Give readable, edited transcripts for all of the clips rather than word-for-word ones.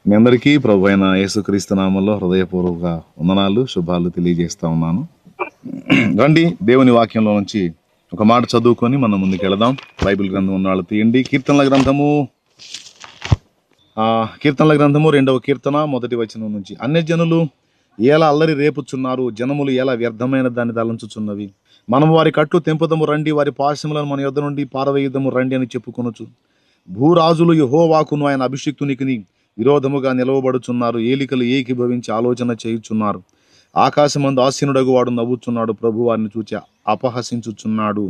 మీ అందరికీ ప్రభు అయిన యేసుక్రీస్తు నామంలో హృదయపూర్వక వందనాలు, శుభాలు తెలియజేస్తా ఉన్నాను. రండి దేవుని వాక్యంలో నుంచి ఒక మాట చదువుకొని మనం ముందుకు వెళదాం. బైబిల్ గ్రంథం ఉన్న వాళ్ళు తీయండి. కీర్తనల గ్రంథము 2వ కీర్తన 1వ వచనం నుంచి. అన్యజనులు ఎలా అల్లరి రేపుచున్నారు, జనములు ఎలా వ్యర్థమైన దాన్ని తలంచుచున్నవి. మనం వారి కట్లు తెంపుదము రండి, వారి పాశములను మన యొద్ద నుండి పారవేయుదము రండి అని చెప్పుకొనుచు. భూరాజులు యెహోవాకును ఆయన అభిషిక్తునికి విరోధముగా నిలవబడుచున్నారు. ఏలికలు ఏకీభవించి ఆలోచన చేయుచున్నారు. ఆకాశమందు ఆసీనుడగు వాడు నవ్వుచున్నాడు, ప్రభు వారిని చూచి అపహసించుచున్నాడు.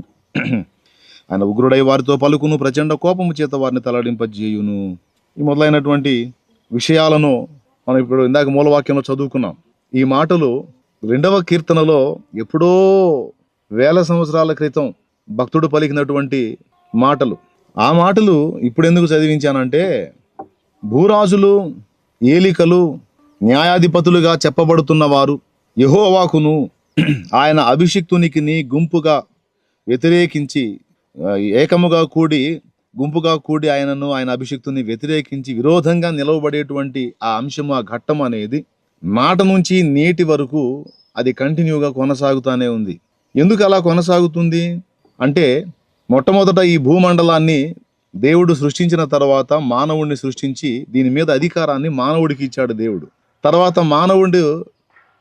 ఆయన ఉగ్రుడై వారితో పలుకును, ప్రచండ కోపము చేత వారిని తలడింపజేయును. ఈ మొదలైనటువంటి విషయాలను మనం ఇప్పుడు ఇందాక మూలవాక్యంలో చదువుకున్నాం. ఈ మాటలు 2వ కీర్తనలో ఎప్పుడో వేల సంవత్సరాల క్రితం భక్తుడు పలికినటువంటి మాటలు. ఆ మాటలు ఇప్పుడు ఎందుకు చదివించానంటే, భూరాజులు, ఏలికలు, న్యాయాధిపతులుగా చెప్పబడుతున్న వారు యెహోవాకును ఆయన అభిషిక్తునికి గుంపుగా వ్యతిరేకించి గుంపుగా కూడి ఆయనను, ఆయన అభిషిక్తుని వ్యతిరేకించి విరోధంగా నిలవబడేటువంటి ఆ అంశము, ఆ ఘట్టం అనేది మాట నుంచి నేటి వరకు అది కంటిన్యూగా కొనసాగుతూనే ఉంది. ఎందుకు అలా కొనసాగుతుంది అంటే, మొట్టమొదట ఈ భూమండలాన్ని దేవుడు సృష్టించిన తర్వాత మానవుడిని సృష్టించి దీని మీద అధికారాన్ని మానవుడికి ఇచ్చాడు దేవుడు. తర్వాత మానవుడు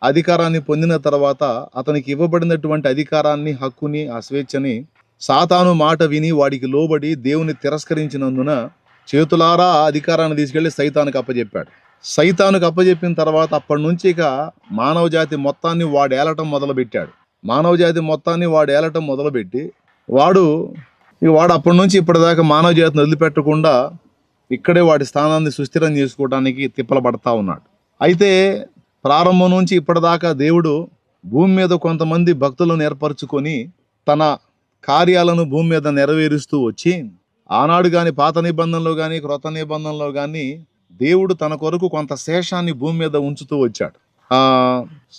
అధికారాన్ని పొందిన తర్వాత అతనికి ఇవ్వబడినటువంటి అధికారాన్ని, హక్కుని, ఆ స్వేచ్ఛని సాతాను మాట విని వాడికి లోబడి దేవుని తిరస్కరించినందున చేతులారా ఆ అధికారాన్ని తీసుకెళ్లి సైతానుకు అప్పచెప్పాడు. సైతానుకు అప్పచెప్పిన తర్వాత అప్పటి నుంచి ఇక మానవ జాతి మొత్తాన్ని వాడు ఏలటం మొదలుపెట్టి వాడు అప్పటి నుంచి ఇప్పటిదాకా మానవ జాతిని వదిలిపెట్టకుండా ఇక్కడే వాడి స్థానాన్ని సుస్థిరం చేసుకోవడానికి తిప్పలు పడతా ఉన్నాడు. అయితే ప్రారంభం నుంచి ఇప్పటిదాకా దేవుడు భూమి మీద కొంతమంది భక్తులను ఏర్పరచుకొని తన కార్యాలను భూమి మీద నెరవేరుస్తూ వచ్చి, ఆనాడు కానీ పాత నిబంధనలో కానీ క్రొత్త నిబంధనలో కానీ దేవుడు తన కొరకు కొంత శేషాన్ని భూమి మీద ఉంచుతూ వచ్చాడు.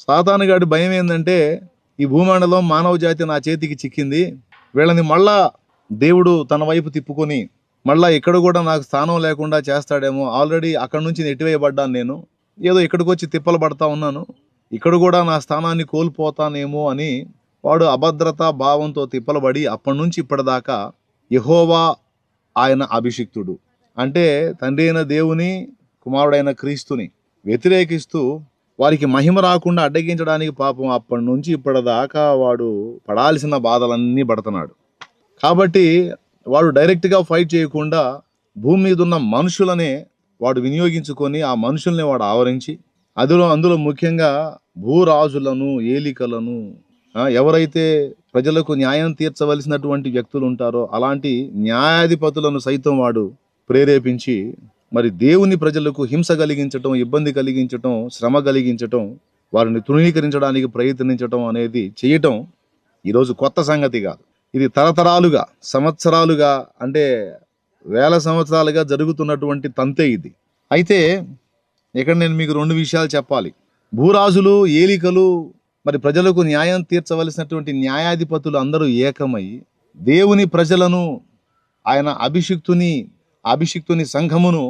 సాతాను గాడి భయం ఏంటంటే, ఈ భూమండలం మానవ జాతి నా చేతికి చిక్కింది, వీళ్ళని మళ్ళా దేవుడు తన వైపు తిప్పుకొని మళ్ళా ఇక్కడ కూడా నాకు స్థానం లేకుండా చేస్తాడేమో, ఆల్రెడీ అక్కడి నుంచి నెట్టివేయబడ్డాను, నేను ఏదో ఇక్కడికి వచ్చి తిప్పలు పడతా ఉన్నాను, ఇక్కడ కూడా నా స్థానాన్ని కోల్పోతానేమో అని వాడు అభద్రతా భావంతో తిప్పలబడి అప్పటి నుంచి ఇప్పటిదాకా యెహోవా ఆయన అభిషిక్తుడు అంటే తండ్రి అయిన దేవుని, కుమారుడైన క్రీస్తుని వ్యతిరేకిస్తూ వారికి మహిమ రాకుండా అడ్డగించడానికి పాపం అప్పటి నుంచి ఇప్పటిదాకా వాడు పడాల్సిన బాధలన్నీ పడుతున్నాడు. కాబట్టి వాడు డైరెక్ట్గా ఫైట్ చేయకుండా భూమి మీద ఉన్న మనుషులనే వాడు వినియోగించుకొని ఆ మనుషుల్ని వాడు ఆవరించి, అందులో ముఖ్యంగా భూరాజులను, ఏలికలను, ఎవరైతే ప్రజలకు న్యాయం తీర్చవలసినటువంటి వ్యక్తులు ఉంటారో అలాంటి న్యాయాధిపతులను సైతం వాడు ప్రేరేపించి మరి దేవుని ప్రజలకు హింస కలిగించటం, ఇబ్బంది కలిగించటం, శ్రమ కలిగించటం, వారిని తృణీకరించడానికి ప్రయత్నించటం అనేది చేయటం ఈరోజు కొత్త సంగతి కాదు. ఇది తరతరాలుగా, సంవత్సరాలుగా, అంటే వేల సంవత్సరాలుగా జరుగుతున్నటువంటి తంతే ఇది. అయితే ఇక్కడ నేను మీకు 2 విషయాలు చెప్పాలి. భూరాజులు, ఏలికలు, మరి ప్రజలకు న్యాయం తీర్చవలసినటువంటి న్యాయాధిపతులు అందరూ ఏకమై దేవుని ప్రజలను, ఆయన అభిషిక్తుని సంఘమును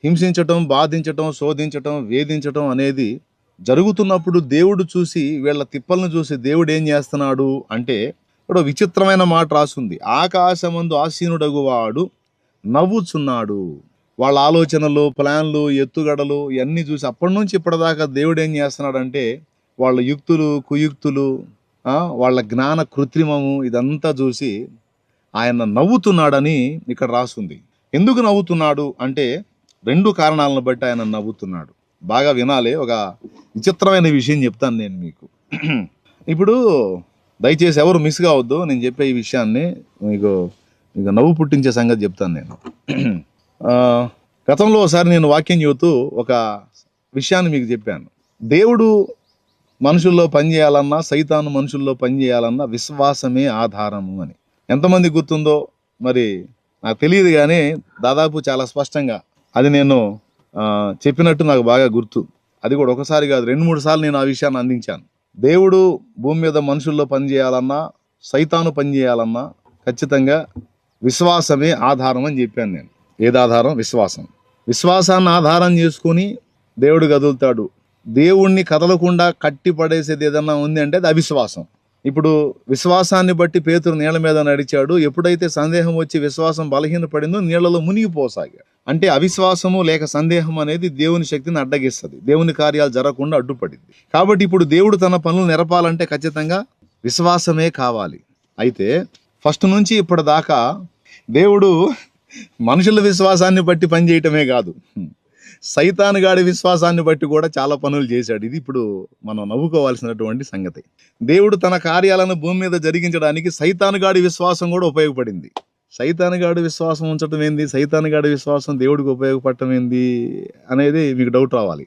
హింసించటం, బాధించటం, శోధించటం, వేధించటం అనేది జరుగుతున్నప్పుడు దేవుడు చూసి, వీళ్ళ తిప్పలను చూసి దేవుడు ఏం చేస్తున్నాడు అంటే, ఇప్పుడు విచిత్రమైన మాట రాసుంది, ఆకాశమందు ఆసీనుడగు వాడు నవ్వుచున్నాడు. వాళ్ళ ఆలోచనలు, ప్లాన్లు, ఎత్తుగడలు ఇవన్నీ చూసి అప్పటి నుంచి ఇప్పటిదాకా దేవుడు ఏం చేస్తున్నాడంటే, వాళ్ళ యుక్తులు, కుయుక్తులు, వాళ్ళ జ్ఞాన కృత్రిమము ఇదంతా చూసి ఆయన నవ్వుతున్నాడని ఇక్కడ రాసుంది. ఎందుకు నవ్వుతున్నాడు అంటే 2 కారణాలను బట్టి ఆయన నవ్వుతున్నాడు. బాగా వినాలి. ఒక విచిత్రమైన విషయం చెప్తాను నేను మీకు. ఇప్పుడు దయచేసి ఎవరు మిస్ కావద్దు, నేను చెప్పే ఈ విషయాన్ని మీకు నవ్వు పుట్టించే సంగతి చెప్తాను నేను. గతంలో ఒకసారి నేను వాక్యం చెబుతూ ఒక విషయాన్ని మీకు చెప్పాను. దేవుడు మనుషుల్లో పనిచేయాలన్నా, సైతాను మనుషుల్లో పనిచేయాలన్నా విశ్వాసమే ఆధారము అని. ఎంతమంది గుర్తుందో మరి నాకు తెలియదు, కానీ దాదాపు చాలా స్పష్టంగా అది నేను చెప్పినట్టు నాకు బాగా గుర్తు. అది కూడా ఒకసారి కాదు, 2-3 సార్లు నేను ఆ విషయాన్ని అందించాను. దేవుడు భూమి మీద మనుషుల్లో పనిచేయాలన్నా, సైతాను పనిచేయాలన్నా ఖచ్చితంగా విశ్వాసమే ఆధారం అని చెప్పాను నేను. ఏది ఆధారం? విశ్వాసం. విశ్వాసాన్ని ఆధారం చేసుకుని దేవుడు కదులుతాడు. దేవుణ్ణి కదలకుండా కట్టి పడేసేది ఏదన్నా ఉంది అంటే అది అవిశ్వాసం. ఇప్పుడు విశ్వాసాన్ని బట్టి పేతురు నీళ్ళ మీద నడిచాడు. ఎప్పుడైతే సందేహం వచ్చి విశ్వాసం బలహీనపడిందో నీళ్లలో మునిగిపోసాగాడు. అంటే అవిశ్వాసము లేక సందేహం అనేది దేవుని శక్తిని అడ్డగిస్తుంది, దేవుని కార్యాలు జరగకుండా అడ్డుపడింది. కాబట్టి ఇప్పుడు దేవుడు తన పనులు నెరపాలంటే ఖచ్చితంగా విశ్వాసమే కావాలి. అయితే ఫస్ట్ నుంచి ఇప్పటిదాకా దేవుడు మనుషుల విశ్వాసాన్ని బట్టి పనిచేయటమే కాదు, సైతానుగాడి విశ్వాసాన్ని బట్టి కూడా చాలా పనులు చేశాడు. ఇది ఇప్పుడు మనం నవ్వుకోవాల్సినటువంటి సంగతి. దేవుడు తన కార్యాలను భూమి మీద జరిగించడానికి సైతానుగాడి విశ్వాసం కూడా ఉపయోగపడింది. సైతానుగాడి విశ్వాసం ఉంచడం ఏంది, సైతానుగాడి విశ్వాసం దేవుడికి ఉపయోగపడటం ఏంది అనేది మీకు డౌట్ రావాలి.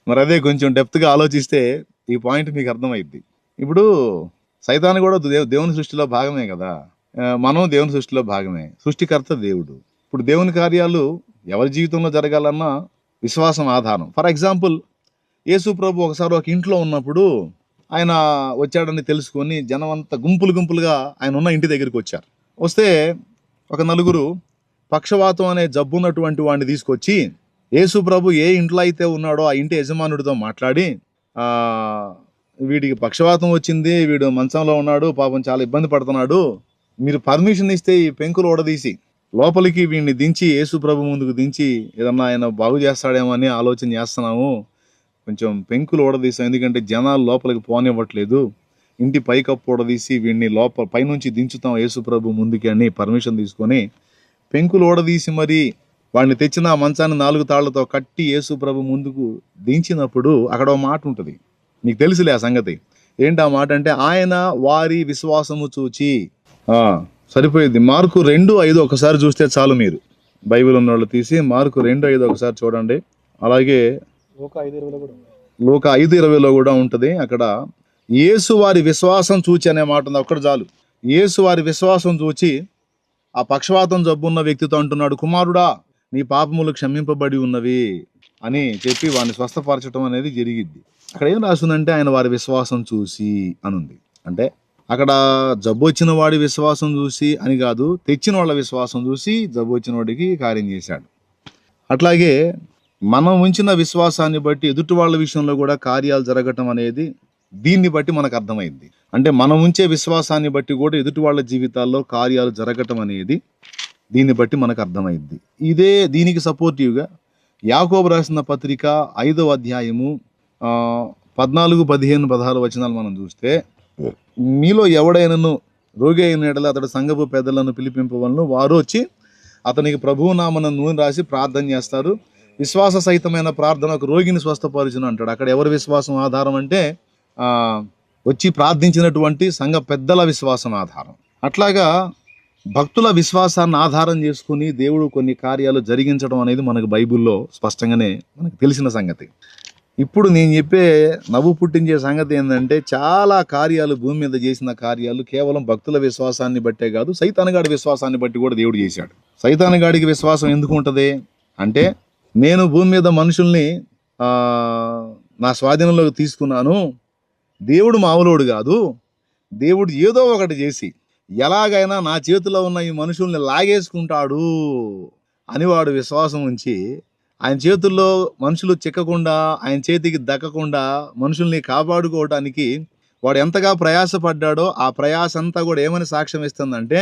మరి అదే కొంచెం డెప్త్గా ఆలోచిస్తే ఈ పాయింట్ మీకు అర్థమైద్ది. ఇప్పుడు సైతాను కూడా దేవుని సృష్టిలో భాగమే కదా, మనం దేవుని సృష్టిలో భాగమే, సృష్టికర్త దేవుడు. ఇప్పుడు దేవుని కార్యాలు ఎవరి జీవితంలో జరగాలన్నా విశ్వాసం ఆధారం. ఫర్ ఎగ్జాంపుల్, యేసు ప్రభు ఒకసారి ఒక ఇంట్లో ఉన్నప్పుడు ఆయన వచ్చాడని తెలుసుకొని జనం అంతా గుంపులుగా ఆయన ఉన్న ఇంటి దగ్గరికి వచ్చారు. వస్తే ఒక నలుగురు పక్షవాతం అనే జబ్బు ఉన్నటువంటి వాడిని తీసుకొచ్చి యేసు ప్రభు ఏ ఇంట్లో అయితే ఉన్నాడో ఆ ఇంటి యజమానుడితో మాట్లాడి, వీడికి పక్షవాతం వచ్చింది, వీడు మంచంలో ఉన్నాడు, పాపం చాలా ఇబ్బంది పడుతున్నాడు, మీరు పర్మిషన్ ఇస్తే ఈ పెంకులు ఓడదీసి లోపలికి వీడిని దించి యేసు ప్రభు ముందుకు దించి ఏదన్నా ఆయన బాగు చేస్తాడేమో అని ఆలోచన చేస్తున్నాము, కొంచెం పెంకులు ఓడదీసాం, ఎందుకంటే జనాలు లోపలికి పోనివ్వట్లేదు, ఇంటి పైకప్పు ఓడదీసి వీడిని పైనుంచి దించుతాం యేసు ప్రభు ముందుకి అని పర్మిషన్ తీసుకొని పెంకులు ఓడదీసి మరి వాడిని తెచ్చిన ఆ మంచాన్ని 4 తాళ్లతో కట్టి యేసు ప్రభు ముందుకు దించినప్పుడు అక్కడ ఒక మాట ఉంటుంది, మీకు తెలుసులే ఆ సంగతి. ఏంటి ఆ మాట అంటే, ఆయన వారి విశ్వాసము చూచి, సరిపోయింది. మార్కు 2:5 ఒకసారి చూస్తే చాలు, మీరు బైబిల్ ఉన్న వాళ్ళు తీసి మార్కు 2:5 ఒకసారి చూడండి. అలాగే లూకా 5:20లో కూడా ఉంటుంది. అక్కడ యేసు వారి విశ్వాసం చూచి అనే మాట ఉంది, అక్కడ చాలు. యేసు వారి విశ్వాసం చూచి ఆ పక్షవాతం జబ్బున్న వ్యక్తితో అంటున్నాడు, కుమారుడా నీ పాపములు క్షమింపబడి ఉన్నవి అని చెప్పి వాడిని స్వస్థపరచడం అనేది జరిగిద్ది. అక్కడ ఏం రాస్తుందంటే ఆయన వారి విశ్వాసం చూసి అనుంది. అంటే అక్కడ జబ్బు వచ్చిన వాడి విశ్వాసం చూసి అని కాదు, తెచ్చిన వాళ్ళ విశ్వాసం చూసి జబ్బు వచ్చిన వాడికి కార్యం చేశాడు. అట్లాగే మనం ఉంచిన విశ్వాసాన్ని బట్టి ఎదుటి వాళ్ళ విషయంలో కూడా కార్యాలు జరగటం అనేది దీన్ని బట్టి మనకు అర్థమైంది. అంటే మనం ఉంచే విశ్వాసాన్ని బట్టి కూడా ఎదుటి వాళ్ళ జీవితాల్లో కార్యాలు జరగటం అనేది దీన్ని బట్టి మనకు అర్థమైంది. దీనికి సపోర్టివ్గా యాకోబు రాసిన పత్రిక 5వ అధ్యాయము 14, 15, 16 వచనాలు మనం చూస్తే, మీలో ఎవడైనను రోగి అయిన ఎడల అతడు సంఘపు పెద్దలను పిలిపింపవలను, వారు వచ్చి అతనికి ప్రభువు నామన నూనె రాసి ప్రార్థన చేస్తారు, విశ్వాస సహితమైన ప్రార్థన ఒక రోగిని స్వస్థపరచును అంటాడు. అక్కడ ఎవరి విశ్వాసం ఆధారం అంటే వచ్చి ప్రార్థించినటువంటి సంఘ పెద్దల విశ్వాసం ఆధారం. అట్లాగా భక్తుల విశ్వాసాన్ని ఆధారం చేసుకుని దేవుడు కొన్ని కార్యాలు జరిగించడం అనేది మనకు బైబిల్లో స్పష్టంగానే మనకు తెలిసిన సంగతి. ఇప్పుడు నేను చెప్పే నవ్వు పుట్టించే సంగతి ఏంటంటే, చాలా కార్యాలు భూమి మీద చేసిన కార్యాలు కేవలం భక్తుల విశ్వాసాన్ని బట్టే కాదు, సైతానుగాడి విశ్వాసాన్ని బట్టి కూడా దేవుడు చేశాడు. సైతానుగాడికి విశ్వాసం ఎందుకు ఉంటుంది అంటే, నేను భూమి మీద మనుషుల్ని నా స్వాధీనంలోకి తీసుకున్నాను, దేవుడు మామూలోడు కాదు, దేవుడు ఏదో ఒకటి చేసి ఎలాగైనా నా చేతిలో ఉన్న ఈ మనుషుల్ని లాగేసుకుంటాడు అని వాడు విశ్వాసం ఉంచి, ఆయన చేతుల్లో మనుషులు చిక్కకుండా, ఆయన చేతికి దక్కకుండా మనుషుల్ని కాపాడుకోవడానికి వాడు ఎంతగా ప్రయాసపడ్డాడో ఆ ప్రయాస అంతా కూడా ఏమని సాక్ష్యం ఇస్తుందంటే,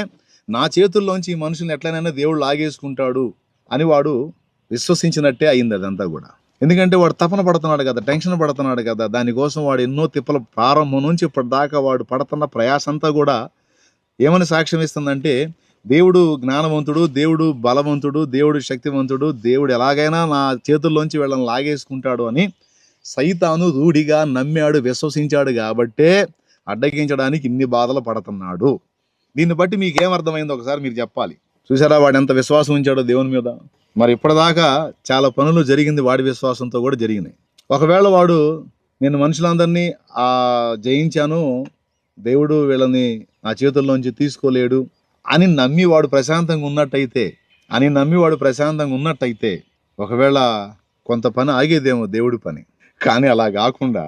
నా చేతుల్లోంచి ఈ మనుషుల్ని ఎట్లనైనా దేవుడు లాగేసుకుంటాడు అని వాడు విశ్వసించినట్టే అయింది అదంతా కూడా. ఎందుకంటే వాడు తపన పడుతున్నాడు కదా, టెన్షన్ పడుతున్నాడు కదా, దానికోసం వాడు ఎన్నో తిప్పల ప్రారంభం నుంచి ఇప్పటిదాకా వాడు పడుతున్న ప్రయాస అంతా కూడా ఏమని సాక్ష్యం ఇస్తుందంటే, దేవుడు జ్ఞానవంతుడు, దేవుడు బలవంతుడు, దేవుడు శక్తివంతుడు, దేవుడు ఎలాగైనా నా చేతుల్లోంచి వీళ్ళని లాగేసుకుంటాడు అని సైతాను రూఢిగా నమ్మాడు, విశ్వసించాడు కాబట్టే అడ్డగించడానికి ఇన్ని బాధలు పడుతున్నాడు. దీన్ని బట్టి మీకేమర్థమైందో ఒకసారి మీరు చెప్పాలి. చూసారా వాడు ఎంత విశ్వాసం ఉంచాడో దేవుని మీద. మరి ఇప్పటిదాకా చాలా పనులు జరిగింది వాడి విశ్వాసంతో కూడా జరిగినాయి. ఒకవేళ వాడు నేను మనుషులందరినీ జయించాను, దేవుడు వీళ్ళని నా చేతుల్లోంచి తీసుకోలేడు అని నమ్మి వాడు ప్రశాంతంగా ఉన్నట్టయితే ఒకవేళ కొంత పని ఆగేదేమో దేవుడి పని. కానీ అలా కాకుండా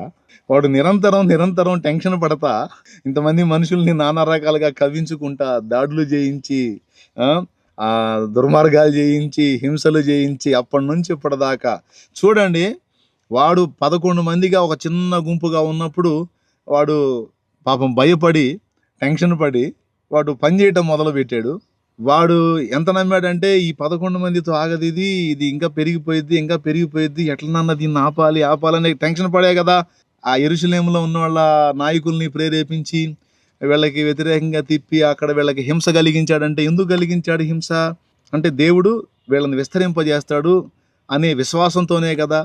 వాడు నిరంతరం టెన్షన్ పడతా, ఇంతమంది మనుషుల్ని నానా రకాలుగా కవ్వించుకుంటా, దాడులు చేయించి దుర్మార్గాలు చేయించి, హింసలు చేయించి, అప్పటి నుంచి ఇప్పటిదాకా చూడండి. వాడు 11 మందిగా ఒక చిన్న గుంపుగా ఉన్నప్పుడు వాడు పాపం భయపడి, టెన్షన్ పడి వాడు పని చేయటం మొదలుపెట్టాడు. వాడు ఎంత నమ్మాడంటే ఈ 11 మందితో ఆగదు, ఇది ఇంకా పెరిగిపోయిద్ది, ఎట్లనన్నా దీన్ని ఆపాలని టెన్షన్ పడే కదా ఆ యెరూషలేములో ఉన్న వాళ్ళ నాయకుల్ని ప్రేరేపించి వీళ్ళకి వ్యతిరేకంగా తిప్పి అక్కడ వీళ్ళకి హింస కలిగించాడంటే, ఎందుకు కలిగించాడు హింస అంటే దేవుడు వీళ్ళని విస్తరింపజేస్తాడు అనే విశ్వాసంతోనే కదా.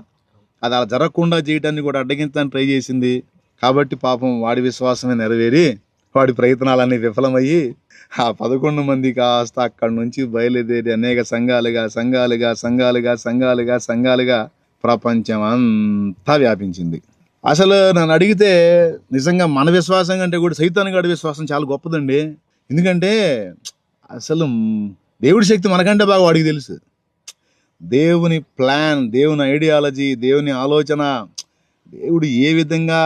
అది అలా జరగకుండా చేయడాన్ని కూడా అడ్డగించడానికి ట్రై చేసింది. కాబట్టి పాపం వాడి విశ్వాసమే నెరవేరి వాడి ప్రయత్నాలన్నీ విఫలమయ్యి ఆ 11 మంది కాస్త అక్కడి నుంచి బయలుదేరి అనేక సంఘాలుగా ప్రపంచం అంతా వ్యాపించింది. అసలు నన్ను అడిగితే నిజంగా మన విశ్వాసం కంటే కూడా సైతాను గాడి విశ్వాసం చాలా గొప్పదండి. ఎందుకంటే అసలు దేవుడి శక్తి మనకంటే బాగా వాడికి తెలుసు. దేవుని ప్లాన్, దేవుని ఐడియాలజీ, దేవుని ఆలోచన, దేవుడు ఏ విధంగా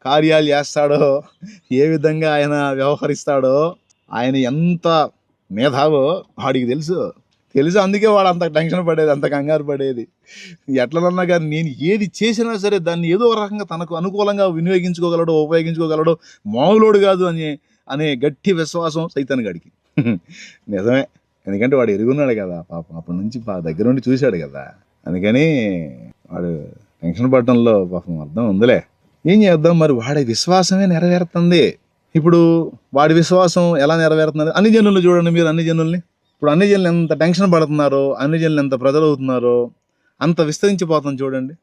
కార్యాలు చేస్తాడో, ఏ విధంగా ఆయన వ్యవహరిస్తాడో, ఆయన ఎంత మేధావో వాడికి తెలుసు. అందుకే వాడు అంత టెన్షన్ పడేది, అంత కంగారు పడేది. ఎట్లనన్నా కానీ నేను ఏది చేసినా సరే దాన్ని ఏదో ఒక రకంగా తనకు అనుకూలంగా ఉపయోగించుకోగలడు, మామూలోడు కాదు అనే గట్టి విశ్వాసం సైతాన్ గడికి. నిజమే, ఎందుకంటే వాడు ఎరుగున్నాడు కదా పాపం, అప్పటి నుంచి దగ్గర నుండి చూశాడు కదా. అందుకని వాడు టెన్షన్ పడటంలో పాపం అర్థం ఉందిలే. ఏం చేద్దాం మరి, వాడి విశ్వాసమే నెరవేరుతుంది. ఇప్పుడు వాడి విశ్వాసం ఎలా నెరవేరుతుంది? అన్ని జనులు చూడండి మీరు, అన్ని జనుల్ని ఇప్పుడు అన్ని జనులు ఎంత టెన్షన్ పడుతున్నారో, అన్ని జనులు ఎంత ప్రజలు అవుతున్నారో అంత విస్తరించిపోతాం చూడండి.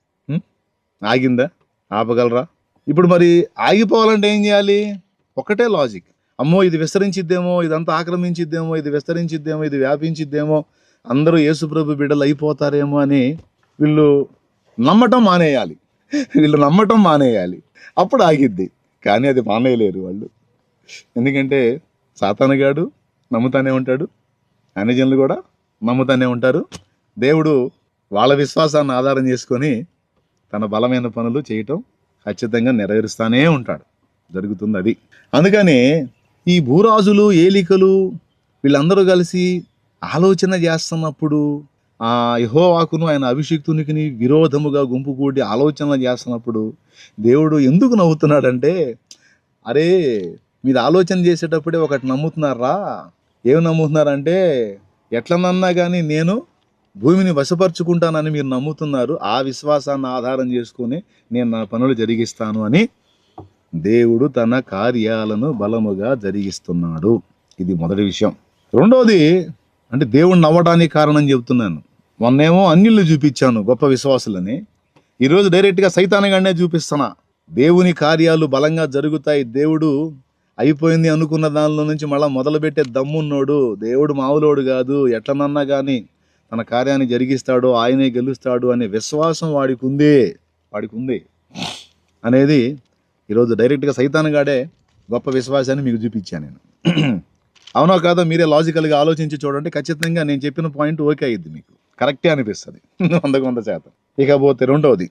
ఆగిందా? ఆపగలరా? ఇప్పుడు మరి ఆగిపోవాలంటే ఏం చేయాలి? ఒకటే లాజిక్, అమ్మో ఇది విస్తరించిద్దేమో, ఇదంతా ఆక్రమించిద్దేమో, ఇది విస్తరించిద్దేమో, ఇది వ్యాపించిద్దేమో, అందరూ యేసుప్రభు బిడ్డలు అయిపోతారేమో అని వీళ్ళు నమ్మటం మానేయాలి. అప్పుడు ఆగిద్ది. కానీ అది మానేయలేరు వాళ్ళు. ఎందుకంటే సాతానుగాడు నమ్ముతానే ఉంటాడు, అన్ని జనులు కూడా నమ్ముతానే ఉంటారు. దేవుడు వాళ్ళ విశ్వాసాన్ని ఆధారం చేసుకొని తన బలమైన పనులు చేయటం ఖచ్చితంగా నెరవేరుస్తానే ఉంటాడు. జరుగుతుంది అది. అందుకని ఈ భూరాజులు, ఏలికలు వీళ్ళందరూ కలిసి ఆలోచన చేస్తున్నప్పుడు, ఆ యెహోవాకును ఆయన అభిషిక్తునికి విరోధముగా గుంపు కూడి ఆలోచనలు చేస్తున్నప్పుడు దేవుడు ఎందుకు నవ్వుతున్నాడంటే, అరే మీరు ఆలోచన చేసేటప్పుడే ఒకటి నమ్ముతున్నారా? ఏమి నమ్ముతున్నారంటే, ఎట్లనన్నా కానీ నేను భూమిని వశపరుచుకుంటానని మీరు నమ్ముతున్నారు. ఆ విశ్వాసాన్ని ఆధారం చేసుకుని నేను నా పనులు జరిగిస్తాను అని దేవుడు తన కార్యాలను బలముగా జరిగిస్తున్నాడు. ఇది మొదటి విషయం. రెండోది అంటే దేవుడు నవ్వడానికి కారణం చెబుతున్నాను. మొన్నేమో అన్యుల్ని చూపించాను గొప్ప విశ్వాసులని, ఈరోజు డైరెక్ట్గా సైతానుగానే చూపిస్తున్నా. దేవుని కార్యాలు బలంగా జరుగుతాయి. దేవుడు అయిపోయింది అనుకున్న దానిలో నుంచి మళ్ళీ మొదలుపెట్టే దమ్మున్నోడు. దేవుడు మామూలోడు కాదు, ఎట్లనన్నా కానీ తన కార్యాన్ని జరిగిస్తాడు, ఆయనే గెలుస్తాడు అనే విశ్వాసం వాడికి ఉంది అనేది ఈరోజు డైరెక్ట్గా సైతానుగాడే గొప్ప విశ్వాసాన్ని మీకు చూపించాను నేను. అవునో కాదో మీరే లాజికల్గా ఆలోచించి చూడండి. ఖచ్చితంగా నేను చెప్పిన పాయింట్ ఓకే అయ్యిద్ది, మీకు కరెక్టే అనిపిస్తుంది 100%. ఇకపోతే రెండవది,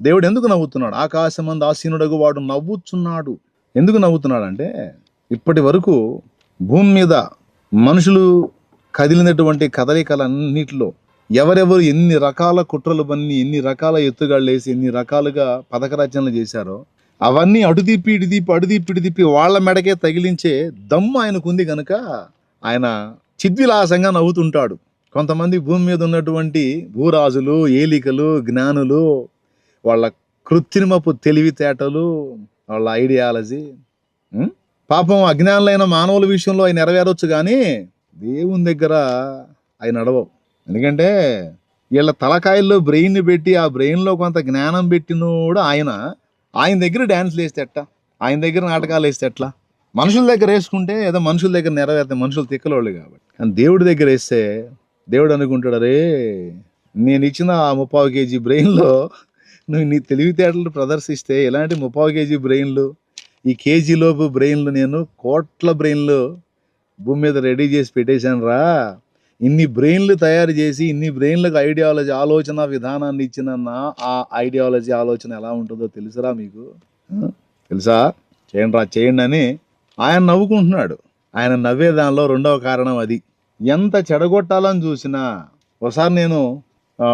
దేవుడు ఎందుకు నవ్వుతున్నాడు? ఆకాశమందు ఆసీనుడగు వాడు నవ్వుతున్నాడు. ఎందుకు నవ్వుతున్నాడు అంటే, ఇప్పటి వరకు భూమి మీద మనుషులు కదిలినటువంటి కదలికలన్నిటిలో ఎవరెవరు ఎన్ని రకాల కుట్రలు పన్ని, ఎన్ని రకాల ఎత్తుగాళ్ళు వేసి, ఎన్ని రకాలుగా పథక రచనలు చేశారో అవన్నీ అటు తిప్పి ఇటు తిప్పి వాళ్ళ మెడకే తగిలించే దమ్ము ఆయనకుంది కనుక ఆయన చిద్విలాసంగా నవ్వుతుంటాడు. కొంతమంది భూమి మీద ఉన్నటువంటి భూరాజులు, ఏలికలు, జ్ఞానులు, వాళ్ళ కృత్రిమపు తెలివితేటలు, వాళ్ళ ఐడియాలజీ, పాపం అజ్ఞానులైన మానవుల విషయంలో ఆయన నెరవేరవచ్చు, కానీ దేవుని దగ్గర ఆయన నడవవు. ఎందుకంటే వీళ్ళ తలకాయల్లో బ్రెయిన్ పెట్టి ఆ బ్రెయిన్లో కొంత జ్ఞానం పెట్టినోడు ఆయన దగ్గర డ్యాన్స్లు వేస్తే ఎట్లా, ఆయన దగ్గర నాటకాలు వేస్తే ఎట్లా? మనుషుల దగ్గర వేసుకుంటే ఏదో మనుషుల దగ్గర నెరవేరుతాయి, మనుషులు తిక్కలోళ్ళు కాబట్టి. కానీ దేవుడి దగ్గర వేస్తే దేవుడు అనుకుంటాడు, అరే నేను ఇచ్చిన ఆ 30 kg బ్రెయిన్లో నువ్వు నీ తెలివితేటలు ప్రదర్శిస్తే ఇలాంటి 30 kg బ్రెయిన్లు, ఈ కేజీలోపు బ్రెయిన్లు, నేను కోట్ల బ్రెయిన్లు భూమి మీద రెడీ చేసి పెట్టేశాను రా. ఇన్ని బ్రెయిన్లు తయారు చేసి ఇన్ని బ్రెయిన్లకు ఐడియాలజీ, ఆలోచన విధానాన్ని ఇచ్చిన ఆ ఐడియాలజీ, ఆలోచన ఎలా ఉంటుందో తెలుసురా మీకు? తెలుసా? చేయండి అని ఆయన నవ్వుకుంటున్నాడు. ఆయన నవ్వే దానిలో రెండవ కారణం అది. ఎంత చెడగొట్టాలని చూసినా ఒకసారి ఆ,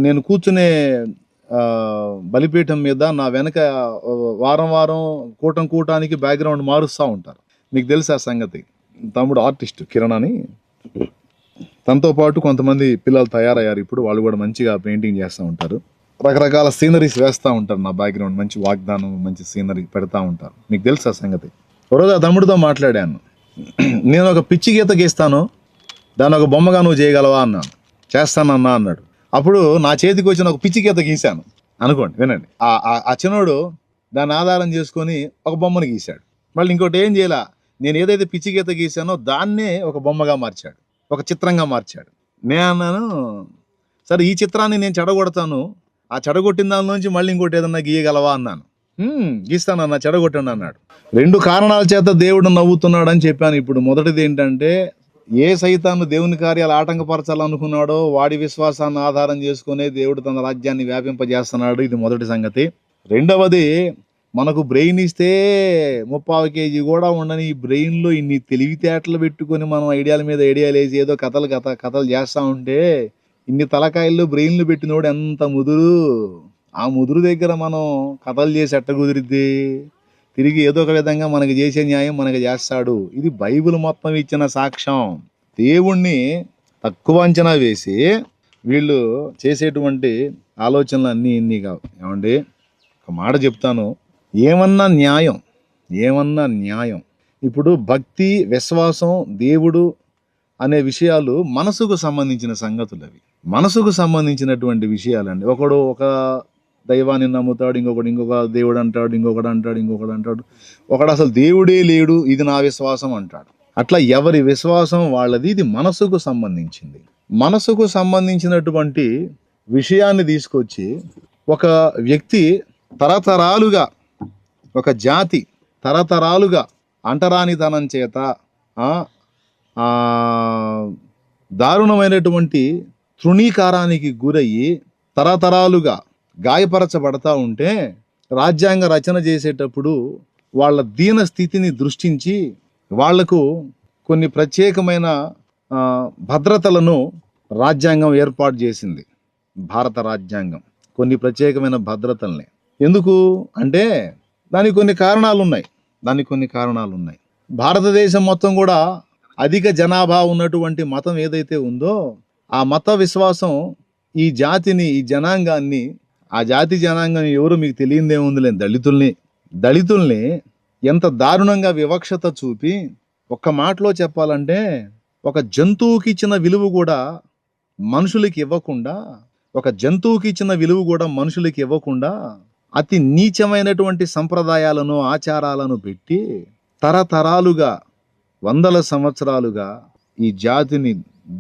నేను కూర్చునే ఆ, బలిపీఠం మీద నా వెనక వారం వారం కూటానికి బ్యాక్గ్రౌండ్ మారుస్తూ ఉంటారు. మీకు తెలుసు ఆ సంగతి. తమ్ముడు ఆర్టిస్ట్ కిరణ్ అని, తనతో పాటు కొంతమంది పిల్లలు తయారయ్యారు. ఇప్పుడు వాళ్ళు కూడా మంచిగా పెయింటింగ్ చేస్తూ ఉంటారు. రకరకాల సీనరీస్ వేస్తూ ఉంటారు. నా బ్యాక్గ్రౌండ్ మంచి వాగ్దానం, మంచి సీనరీ పెడతా ఉంటారు. మీకు తెలుసు ఆ సంగతి. ఒకరోజు ఆ తమ్ముడితో మాట్లాడాను. నేను ఒక పిచ్చి గీత గీస్తాను, దాన్ని ఒక బొమ్మగా నువ్వు చేయగలవా అన్నాను. చేస్తానన్నా అన్నాడు. అప్పుడు నా చేతికి వచ్చిన ఒక పిచ్చి గీత గీశాను అనుకోండి. వినండి, ఆ చిన్నోడు దాన్ని ఆధారం చేసుకొని ఒక బొమ్మను గీశాడు. మళ్ళీ ఇంకోటి ఏం చేయాల, నేను ఏదైతే పిచ్చి గీత గీశానో దాన్నే ఒక బొమ్మగా మార్చాడు, ఒక చిత్రంగా మార్చాడు. నేను అన్నాను, సరే ఈ చిత్రాన్ని నేను చెడగొడతాను, ఆ చెడగొట్టిన దానిలోంచి మళ్ళీ ఇంకోటి ఏదన్నా గీయగలవా అన్నాను. గీస్తానన్నా, చెడగొట్టండి అన్నాడు. రెండు కారణాల చేత దేవుడు నవ్వుతున్నాడు అని చెప్పాను. ఇప్పుడు మొదటిది ఏంటంటే, ఏ సైతాను దేవుని కార్యాలు ఆటంకపరచాలనుకున్నాడో వాడి విశ్వాసాన్ని ఆధారం చేసుకునే దేవుడు తన రాజ్యాన్ని వ్యాపింపజేస్తున్నాడు. ఇది మొదటి సంగతి. రెండవది, మనకు బ్రెయిన్ ఇస్తే 30 కేజీ కూడా ఉండని ఈ బ్రెయిన్లో ఇన్ని తెలివితేటలు పెట్టుకొని మనం ఐడియాల మీద ఐడియాలు వేసి ఏదో కథలు చేస్తూ ఉంటే, ఇన్ని తలకాయల్లో బ్రెయిన్లు పెట్టినోడు ఎంత ముదురు. ఆ ముదురు దగ్గర మనం కథలు చేసి ఎట్ట కుదిరిద్ది? తిరిగి ఏదో ఒక విధంగా మనకి చేసే న్యాయం మనకి చేస్తాడు. ఇది బైబిల్ మొత్తం ఇచ్చిన సాక్ష్యం. దేవుణ్ణి తక్కువ అంచనా వేసి వీళ్ళు చేసేటువంటి ఆలోచనలు అన్నీ ఇన్ని కావు. ఏమండి, ఒక మాట చెప్తాను, ఏమన్నా న్యాయం. ఇప్పుడు భక్తి, విశ్వాసం, దేవుడు అనే విషయాలు మనసుకు సంబంధించిన సంగతులు. అవి మనసుకు సంబంధించినటువంటి విషయాలండి. ఒకడు ఒక దైవాన్ని నమ్ముతాడు, ఇంకొక దేవుడు అంటాడు, ఇంకొకడు అంటాడు, ఒకడు అసలు దేవుడే లేడు, ఇది నా విశ్వాసం అంటాడు. అట్లా ఎవరి విశ్వాసం వాళ్ళది. ఇది మనసుకు సంబంధించింది. మనసుకు సంబంధించినటువంటి విషయాన్ని తీసుకొచ్చి ఒక వ్యక్తి తరతరాలుగా, ఒక జాతి తరతరాలుగా అంటరానితనం చేత దారుణమైనటువంటి తృణీకారానికి గురయ్యి తరతరాలుగా గాయపరచబడతా ఉంటే, రాజ్యాంగ రచన చేసేటప్పుడు వాళ్ళ దీన స్థితిని దృష్టించి వాళ్లకు కొన్ని ప్రత్యేకమైన భద్రతలను రాజ్యాంగం ఏర్పాటు చేసింది. భారత రాజ్యాంగం కొన్ని ప్రత్యేకమైన భద్రతల్ని. ఎందుకు అంటే దానికి కొన్ని కారణాలు ఉన్నాయి. భారతదేశం మొత్తం కూడా అధిక జనాభా ఉన్నటువంటి మతం ఏదైతే ఉందో, ఆ మత విశ్వాసం ఈ జాతిని, ఈ జనాంగాన్ని, ఆ జాతి జనాంగం ఎవరు మీకు తెలియదేముందిలే, దళితుల్ని ఎంత దారుణంగా వివక్షత చూపి, ఒక్క మాటలో చెప్పాలంటే ఒక జంతువుకి ఇచ్చిన విలువ కూడా మనుషులకి ఇవ్వకుండా అతి నీచమైనటువంటి సంప్రదాయాలను, ఆచారాలను పెట్టి తరతరాలుగా, వందల సంవత్సరాలుగా ఈ జాతిని,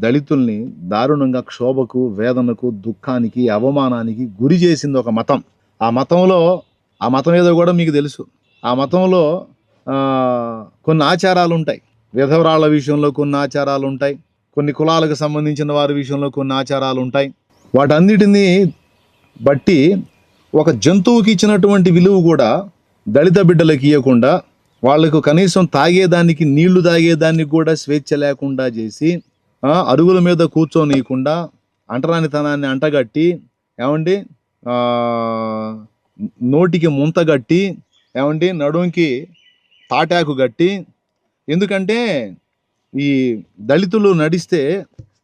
దళితుల్ని దారుణంగా క్షోభకు, వేదనకు, దుఃఖానికి, అవమానానికి గురి చేసింది ఒక మతం. ఆ మతం ఏదో కూడా మీకు తెలుసు. ఆ మతంలో కొన్ని ఆచారాలు ఉంటాయి. విధవరాళ్ల విషయంలో కొన్ని ఆచారాలు ఉంటాయి. కొన్ని కులాలకు సంబంధించిన వారి విషయంలో కొన్ని ఆచారాలు ఉంటాయి. వాటన్నిటినీ బట్టి ఒక జంతువుకి ఇచ్చినటువంటి విలువ కూడా దళిత బిడ్డలకు ఇవ్వకుండా, వాళ్లకు కనీసం తాగేదానికి, నీళ్లు తాగేదానికి కూడా స్వేచ్ఛ లేకుండా చేసి, అరుగుల మీద కూర్చోనీయకుండా, అంటరానితనాన్ని అంటగట్టి, ఏమండి నోటికి ముంతగట్టి, ఏమండి నడుంకి తాటాకు గట్టి. ఎందుకంటే ఈ దళితులు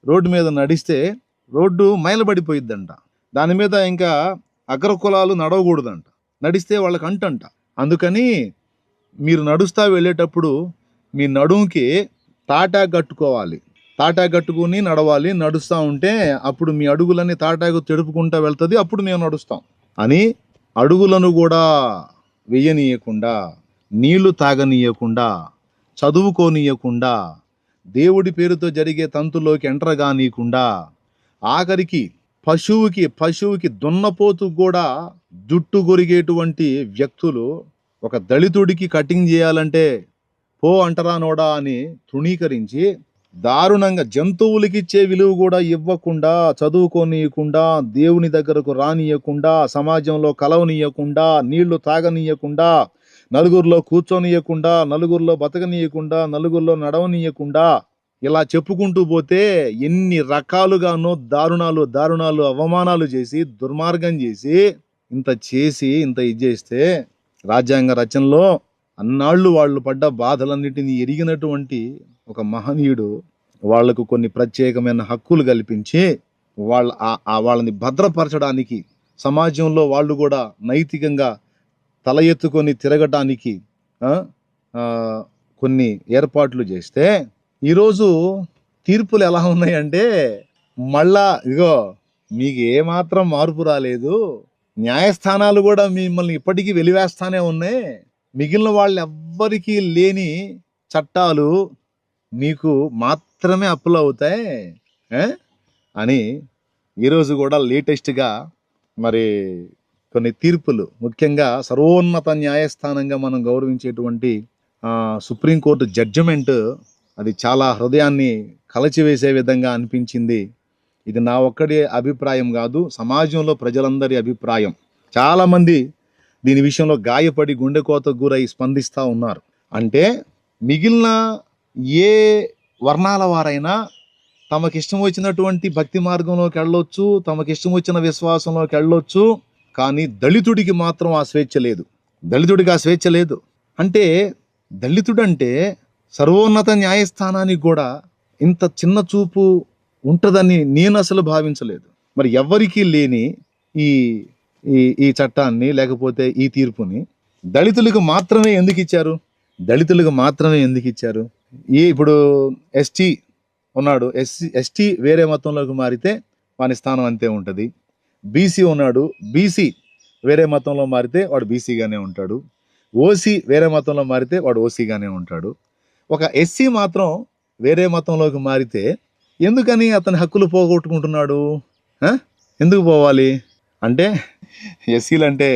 రోడ్డు మీద నడిస్తే రోడ్డు మైలబడిపోయిద్దంట. దాని మీద ఇంకా అగ్రకులాలు నడవకూడదంట, నడిస్తే వాళ్ళకి అంటంట. అందుకని మీరు నడుస్తా వెళ్ళేటప్పుడు మీ నడుంకి తాటాకు కట్టుకోవాలి, తాటాకు కట్టుకుని నడవాలి. నడుస్తూ ఉంటే అప్పుడు మీ అడుగులన్నీ తాటాకు తెడుపుకుంటూ వెళ్తుంది, అప్పుడు మేము నడుస్తాం అని అడుగులను కూడా వెయ్యనీయకుండా, నీళ్లు తాగనీయకుండా, చదువుకోనీయకుండా, దేవుడి పేరుతో జరిగే తంతులోకి ఎంటర్ కానీయకుండా, ఆఖరికి పశువుకి దున్నపోతు కూడా జుట్టు గొరిగేటువంటి వ్యక్తులు ఒక దళితుడికి కటింగ్ చేయాలంటే పో అంటరానోడా అని తృణీకరించి, దారుణంగా జంతువులకి ఇచ్చే విలువ కూడా ఇవ్వకుండా, చదువుకోనీయకుండా, దేవుని దగ్గరకు రానియకుండా, సమాజంలో కలవనీయకుండా, నీళ్లు తాగనీయకుండా, నలుగురిలో కూర్చోనీయకుండా, నలుగురిలో బతకనీయకుండా, నలుగురిలో నడవనీయకుండా, ఇలా చెప్పుకుంటూ పోతే ఎన్ని రకాలుగానో దారుణాలు దారుణాలు అవమానాలు చేసి దుర్మార్గం చేసి ఇంత ఇది చేస్తే రాజ్యాంగ రచనలో అన్నాళ్ళు వాళ్ళు పడ్డ బాధలన్నిటినీ ఎరిగినటువంటి ఒక మహనీయుడు వాళ్లకు కొన్ని ప్రత్యేకమైన హక్కులు కల్పించి వాళ్ళని భద్రపరచడానికి, సమాజంలో వాళ్ళు కూడా నైతికంగా తల ఎత్తుకొని తిరగటానికి కొన్ని ఏర్పాట్లు చేస్తే ఈరోజు తీర్పులు ఎలా ఉన్నాయంటే మళ్ళా ఇదిగో మీకు ఏమాత్రం మార్పు రాలేదు, న్యాయస్థానాలు కూడా మిమ్మల్ని ఇప్పటికీ వెలివేస్తానే ఉన్నాయి, మిగిలిన వాళ్ళు ఎవ్వరికీ లేని చట్టాలు మీకు మాత్రమే అప్లై అవుతాయి అని ఈరోజు కూడా లేటెస్ట్గా మరి కొన్ని తీర్పులు, ముఖ్యంగా సర్వోన్నత న్యాయస్థానంగా మనం గౌరవించేటువంటి సుప్రీంకోర్టు జడ్జిమెంట్ అది చాలా హృదయాన్ని కలచివేసే విధంగా అనిపించింది. ఇది నా ఒక్కడి అభిప్రాయం కాదు, సమాజంలో ప్రజలందరి అభిప్రాయం. చాలామంది దీని విషయంలో గాయపడి గుండెకోతకు గురై స్పందిస్తూ ఉన్నారు. అంటే మిగిలిన ఏ వర్ణాల వారైనా తమకిష్టం వచ్చినటువంటి భక్తి మార్గంలోకి వెళ్ళొచ్చు, తమకిష్టం వచ్చిన విశ్వాసంలోకి వెళ్ళొచ్చు, కానీ దళితుడికి మాత్రం ఆ స్వేచ్ఛ లేదు. దళితుడికి ఆ స్వేచ్ఛ లేదు. అంటే దళితుడంటే సర్వోన్నత న్యాయస్థానానికి కూడా ఇంత చిన్న చూపు ఉంటుందని నేను అసలు భావించలేదు. మరి ఎవ్వరికీ లేని ఈ ఈ చట్టాన్ని లేకపోతే ఈ తీర్పుని దళితులకు మాత్రమే ఎందుకు ఇచ్చారు? దళితులకు మాత్రమే ఎందుకు ఇచ్చారు? ఇప్పుడు ఎస్టీ ఉన్నాడు, ఎస్టీ వేరే మతంలోకి మారితే వాని స్థానం అంతే ఉంటుంది. బీసీ ఉన్నాడు, బీసీ వేరే మతంలో మారితే వాడు బీసీగానే ఉంటాడు. ఓసీ వేరే మతంలో మారితే వాడు ఓసీగానే ఉంటాడు. ఒక ఎస్సీ మాత్రం వేరే మతంలోకి మారితే ఎందుకని అతని హక్కులు పోగొట్టుకుంటున్నాడు? ఎందుకు పోవాలి? అంటే ఎస్సీలు అంటే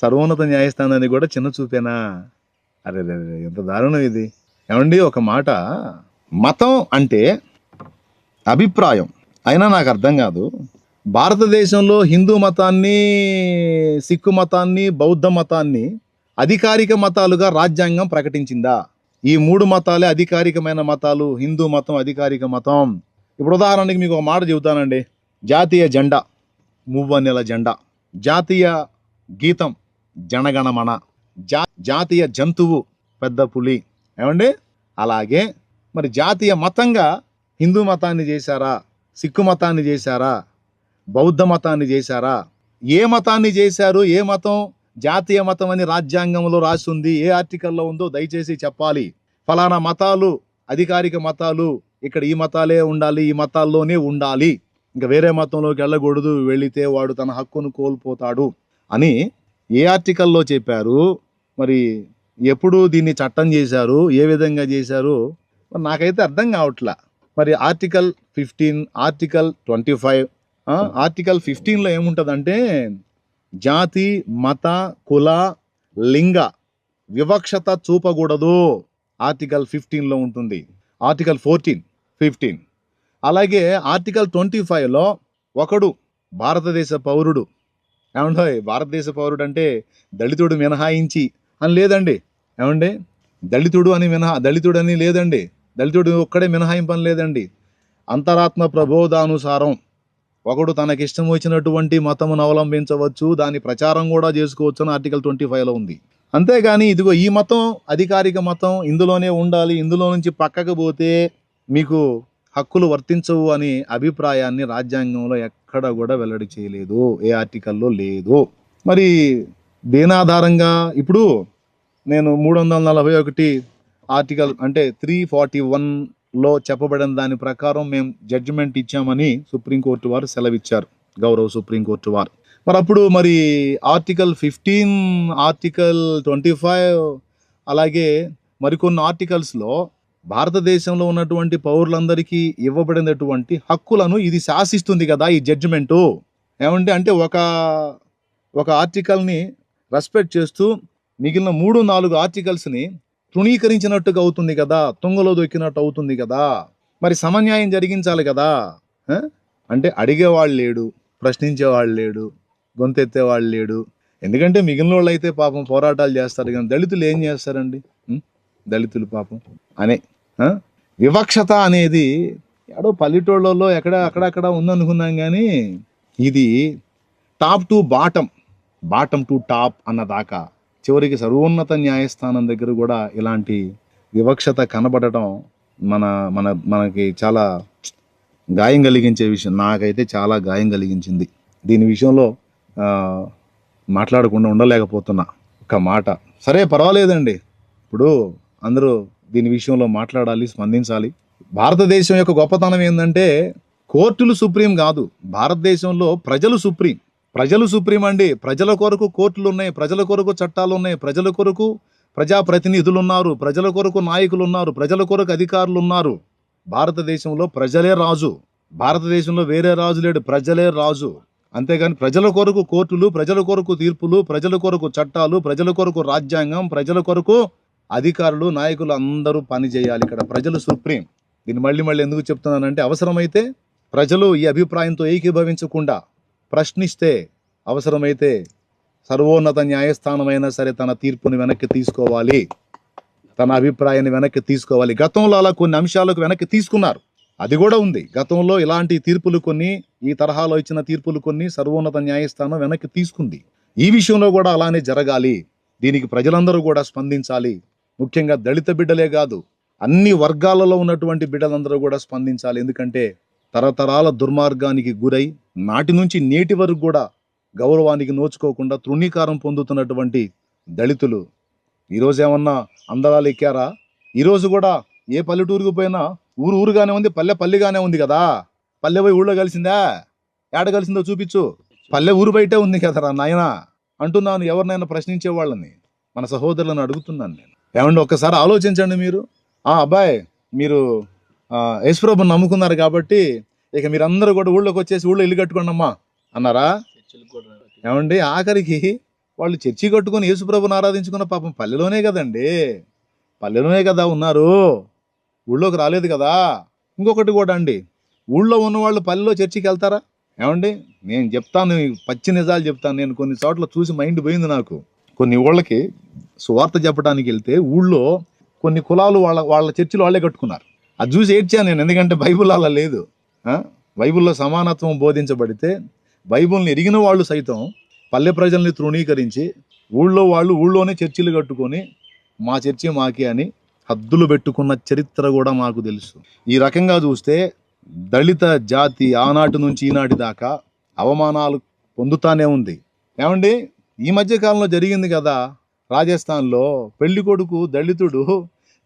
సర్వోన్నత న్యాయస్థానాన్ని కూడా చిన్న చూపేనా? అరే ఎంత దారుణం ఇది. ఏమండి, ఒక మాట, మతం అంటే అభిప్రాయం అయినా నాకు అర్థం కాదు. భారతదేశంలో హిందూ మతాన్ని, సిక్కు మతాన్ని, బౌద్ధ మతాన్ని అధికారిక మతాలుగా రాజ్యాంగం ప్రకటించిందా? ఈ 3 మతాలే అధికారికమైన మతాలు. హిందూ మతం అధికారిక మతం. ఇప్పుడు ఉదాహరణకి మీకు ఒక మాట చెబుతానండి. జాతీయ జెండా మువ్వన్నెల జెండా, జాతీయ గీతం జనగణమన, జాతీయ జంతువు పెద్ద పులి. ఏమండి, అలాగే మరి జాతీయ మతంగా హిందూ మతాన్ని చేశారా? సిక్కు మతాన్ని చేశారా? బౌద్ధ మతాన్ని చేశారా? ఏ మతాన్ని చేశారు? ఏ మతం జాతీయ మతం అని రాజ్యాంగంలో రాసి ఉంది? ఏ ఆర్టికల్లో ఉందో దయచేసి చెప్పాలి. ఫలానా మతాలు అధికారిక మతాలు, ఇక్కడ ఈ మతాలే ఉండాలి, ఈ మతాల్లోనే ఉండాలి, ఇంకా వేరే మతంలోకి వెళ్ళకూడదు, వెళితే వాడు తన హక్కును కోల్పోతాడు అని ఏ ఆర్టికల్లో చెప్పారు? మరి ఎప్పుడు దీన్ని చట్టం చేశారు? ఏ విధంగా చేశారు? నాకైతే అర్థం కావట్లా. మరి ఆర్టికల్ 15, ఆర్టికల్ 25, ఆర్టికల్ 15లో ఏముంటుందంటే జాతి, మత, కుల, లింగ వివక్షత చూపకూడదు. ఆర్టికల్ 15లో ఉంటుంది. ఆర్టికల్ 14, 15. అలాగే ఆర్టికల్ 25లో ఒకడు భారతదేశ పౌరుడు, ఏమంటే భారతదేశ పౌరుడు అంటే దళితుడు మినహాయించి అని లేదండి. ఏమండి, దళితుడు అని లేదండి. దళితుడు ఒక్కడే మినహాయింపని లేదండి. అంతరాత్మ ప్రబోధానుసారం ఒకడు తనకిష్టం వచ్చినటువంటి మతమును అవలంబించవచ్చు, దాని ప్రచారం కూడా చేసుకోవచ్చు అని ఆర్టికల్ 25లో ఉంది. అంతేగాని ఇదిగో ఈ మతం అధికారిక మతం, ఇందులోనే ఉండాలి, ఇందులో నుంచి పక్కకు పోతే మీకు హక్కులు వర్తించవు అనే అభిప్రాయాన్ని రాజ్యాంగంలో ఎక్కడ కూడా వెల్లడి చేయలేదు, ఏ ఆర్టికల్లో లేదు. మరి దేనాధారంగా ఇప్పుడు నేను 341 ఆర్టికల్ అంటే 341లో చెప్పబడిన దాని ప్రకారం మేము జడ్జిమెంట్ ఇచ్చామని సుప్రీంకోర్టు వారు సెలవిచ్చారు, గౌరవ సుప్రీంకోర్టు వారు. మరి అప్పుడు మరి ఆర్టికల్ 15, ఆర్టికల్ 25 అలాగే మరికొన్ని ఆర్టికల్స్లో భారతదేశంలో ఉన్నటువంటి పౌరులందరికీ ఇవ్వబడినటువంటి హక్కులను ఇది శాసిస్తుంది కదా ఈ జడ్జిమెంటు. ఏమంటే అంటే ఒక ఆర్టికల్ని రెస్పెక్ట్ చేస్తూ మిగిలిన 3-4 ఆర్టికల్స్ని తృణీకరించినట్టుగా అవుతుంది కదా, తుంగలో దొక్కినట్టు అవుతుంది కదా. మరి సమన్యాయం జరిగించాలి కదా. అంటే అడిగేవాళ్ళు లేడు, ప్రశ్నించేవాళ్ళు లేడు, గొంతెత్తేవాళ్ళు లేడు. ఎందుకంటే మిగిలిన వాళ్ళు అయితే పాపం పోరాటాలు చేస్తారు, కానీ దళితులు ఏం చేస్తారండి? దళితులు పాపం అనే వివక్షత అనేది ఎక్కడో పల్లెటూళ్ళలో అక్కడక్కడ ఉందనుకున్నాం, కానీ ఇది top to bottom, bottom to top అన్నదాకా చివరికి సర్వోన్నత న్యాయస్థానం దగ్గర కూడా ఇలాంటి వివక్షత కనబడటం మన మన మనకి చాలా గాయం కలిగించే విషయం. నాకైతే చాలా గాయం కలిగించింది. దీని విషయంలో ఆ, మాట్లాడకుండా ఉండలేకపోతున్నా. ఒక మాట సరే పర్వాలేదండి, ఇప్పుడు అందరూ దీని విషయంలో మాట్లాడాలి, స్పందించాలి. భారతదేశం యొక్క గొప్పతనం ఏంటంటే కోర్టులు సుప్రీం కాదు, భారతదేశంలో ప్రజలు సుప్రీం. ప్రజలు సుప్రీం అండి. ప్రజల కొరకు కోర్టులు ఉన్నాయి, ప్రజల కొరకు చట్టాలు ఉన్నాయి, ప్రజల కొరకు ప్రజాప్రతినిధులు ఉన్నారు, ప్రజల కొరకు నాయకులు ఉన్నారు, ప్రజల కొరకు అధికారులు ఉన్నారు. భారతదేశంలో ప్రజలే రాజు. భారతదేశంలో వేరే రాజు లేడు, ప్రజలే రాజు. అంతేగాని ప్రజల కొరకు కోర్టులు, ప్రజల కొరకు తీర్పులు, ప్రజల కొరకు చట్టాలు, ప్రజల కొరకు రాజ్యాంగం, ప్రజల కొరకు అధికారులు, నాయకులు అందరూ పని చేయాలి. ఇక్కడ ప్రజలు సుప్రీం. దీన్ని మళ్ళీ మళ్ళీ ఎందుకు చెప్తున్నానంటే అవసరమైతే ప్రజలు ఈ అభిప్రాయంతో ఏకీభవించకుండా ప్రశ్నిస్తే, అవసరమైతే సర్వోన్నత న్యాయస్థానమైనా సరే తన తీర్పుని వెనక్కి తీసుకోవాలి, తన అభిప్రాయాన్ని వెనక్కి తీసుకోవాలి. గతంలో అలా కొన్ని అంశాలకు వెనక్కి తీసుకున్నారు, అది కూడా ఉంది. గతంలో ఇలాంటి తీర్పులు కొన్ని, ఈ తరహాలో ఇచ్చిన తీర్పులు కొన్ని సర్వోన్నత న్యాయస్థానం వెనక్కి తీసుకుంది. ఈ విషయంలో కూడా అలానే జరగాలి. దీనికి ప్రజలందరూ కూడా స్పందించాలి. ముఖ్యంగా దళిత బిడ్డలే కాదు, అన్ని వర్గాలలో ఉన్నటువంటి బిడ్డలందరూ కూడా స్పందించాలి. ఎందుకంటే తరతరాల దుర్మార్గానికి గురై నాటి నుంచి నేటి వరకు కూడా గౌరవానికి నోచుకోకుండా తృణీకారం పొందుతున్నటువంటి దళితులు ఈరోజు ఏమన్నా అందరాలు ఎక్కారా? ఈరోజు కూడా ఏ పల్లెటూరుకు పోయినా ఊరుగానే ఉంది, పల్లెగానే ఉంది కదా. పల్లె పోయి ఊళ్ళో కలిసిందా? ఏడ కలిసిందో చూపించు. పల్లె ఊరు బయటే ఉంది కదరా నాయనా అంటున్నాను. ఎవరినైనా ప్రశ్నించే వాళ్ళని, మన సహోదరులను అడుగుతున్నాను నేను. ఏమండి ఒక్కసారి ఆలోచించండి మీరు. అబ్బాయి మీరు యేసుప్రభుని నమ్ముకున్నారు కాబట్టి ఇక మీరందరూ కూడా ఊళ్ళోకి వచ్చేసి ఊళ్ళో ఇల్లు కట్టుకోండి అమ్మా అన్నారా? ఏమండి ఆఖరికి వాళ్ళు చర్చి కట్టుకొని యేసుప్రభుని ఆరాధించుకున్న పాపం పల్లెలోనే కదండి, పల్లెలోనే కదా ఉన్నారు, ఊళ్ళోకి రాలేదు కదా. ఇంకొకటి కూడా అండి, ఊళ్ళో ఉన్న వాళ్ళు పల్లెలో చర్చికి వెళ్తారా? ఏమండి నేను చెప్తాను, పచ్చి నిజాలు చెప్తాను. నేను కొన్ని చోట్ల చూసి మైండ్ పోయింది నాకు. కొన్ని ఊళ్ళకి సువార్త చెప్పడానికి వెళ్తే ఊళ్ళో కొన్ని కులాలు వాళ్ళ చర్చిలో వాళ్ళే కట్టుకున్నారు. అది చూసి ఏడ్చాను నేను, ఎందుకంటే బైబుల్ అలా లేదు. బైబుల్లో సమానత్వం బోధించబడితే బైబుల్ని ఎరిగిన వాళ్ళు సైతం పల్లె ప్రజల్ని తృణీకరించి ఊళ్ళో వాళ్ళు ఊళ్ళోనే చర్చిలు కట్టుకొని మా చర్చి మాకే అని హద్దులు పెట్టుకున్న చరిత్ర కూడా మాకు తెలుసు. ఈ రకంగా చూస్తే దళిత జాతి ఆనాటి నుంచి ఈనాటి దాకా అవమానాలు పొందుతానే ఉంది. ఏమండి ఈ మధ్య కాలంలో జరిగింది కదా రాజస్థాన్లో, పెళ్లి కొడుకు దళితుడు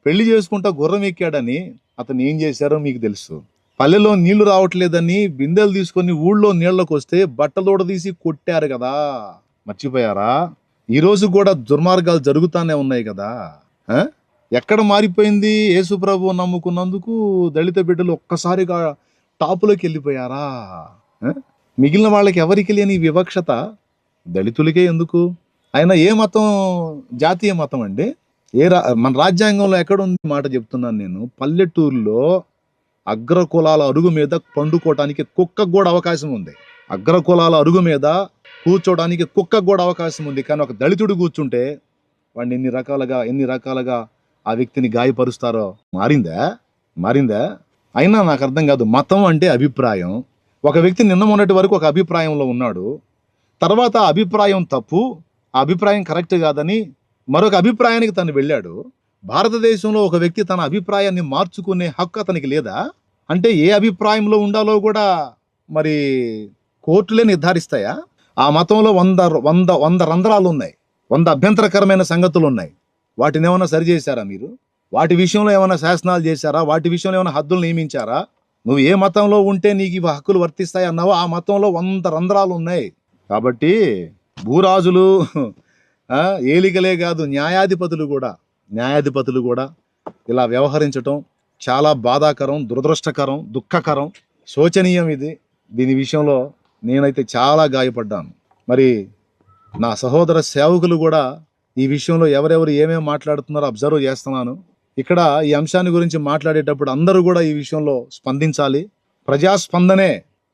పెళ్లి చేసుకుంటా గుర్రం ఎక్కాడని అతను ఏం చేశారో మీకు తెలుసు. పల్లెలో నీళ్లు రావట్లేదని బిందెలు తీసుకొని ఊళ్ళో నీళ్లకు వస్తే బట్టలోడ తీసి కొట్టారు కదా, మర్చిపోయారా? ఈరోజు కూడా దుర్మార్గాలు జరుగుతానే ఉన్నాయి కదా. ఎక్కడ మారిపోయింది? యేసుప్రభు నమ్ముకున్నందుకు దళిత బిడ్డలు ఒక్కసారిగా టాపులోకి వెళ్ళిపోయారా? మిగిలిన వాళ్ళకి ఎవరికి లేని వివక్షత దళితులకే ఎందుకు? ఆయన ఏ మతం? జాతీయ మతం అండి. మన రాజ్యాంగంలో ఎక్కడుంది మాట చెప్తున్నాను నేను. పల్లెటూరులో అగ్రకులాల అరుగు మీద పండుకోవటానికి కుక్కకు కూడా అవకాశం ఉంది. అగ్రకులాల అరుగు మీద కూర్చోడానికి కుక్కకు కూడా అవకాశం ఉంది. కానీ ఒక దళితుడు కూర్చుంటే వాడిని ఎన్ని రకాలుగా ఆ వ్యక్తిని గాయపరుస్తారో. మారిందా? అయినా నాకు అర్థం కాదు. మతం అంటే అభిప్రాయం. ఒక వ్యక్తి నిన్న మొన్నటి వరకు ఒక అభిప్రాయంలో ఉన్నాడు, తర్వాత ఆ అభిప్రాయం తప్పు, ఆ అభిప్రాయం కరెక్ట్ కాదని మరొక అభిప్రాయానికి తను వెళ్ళాడు. భారతదేశంలో ఒక వ్యక్తి తన అభిప్రాయాన్ని మార్చుకునే హక్కు అతనికి లేదా? అంటే ఏ అభిప్రాయంలో ఉండాలో కూడా మరి కోర్టులే నిర్ధారిస్తాయా? ఆ మతంలో 100 రంధ్రాలు ఉన్నాయి, 100 అభ్యంతరకరమైన సంగతులు ఉన్నాయి. వాటిని ఏమైనా సరిచేశారా మీరు? వాటి విషయంలో ఏమైనా శాసనాలు చేశారా? వాటి విషయంలో ఏమైనా హద్దులు నియమించారా? నువ్వు ఏ మతంలో ఉంటే నీకు ఇవి హక్కులు వర్తిస్తాయి అన్నావో ఆ మతంలో 100 రంధ్రాలు ఉన్నాయి. కాబట్టి భూరాజులు ఏలికలే కాదు, న్యాయాధిపతులు కూడా ఇలా వ్యవహరించటం చాలా బాధాకరం, దురదృష్టకరం, దుఃఖకరం, శోచనీయం. దీని విషయంలో నేనైతే చాలా గాయపడ్డాను. మరి నా సహోదర సేవకులు కూడా ఈ విషయంలో ఎవరెవరు ఏమేమి మాట్లాడుతున్నారో అబ్జర్వ్ చేస్తున్నాను. ఇక్కడ ఈ అంశాన్ని గురించి మాట్లాడేటప్పుడు అందరూ కూడా ఈ విషయంలో స్పందించాలి. ప్రజాస్పందనే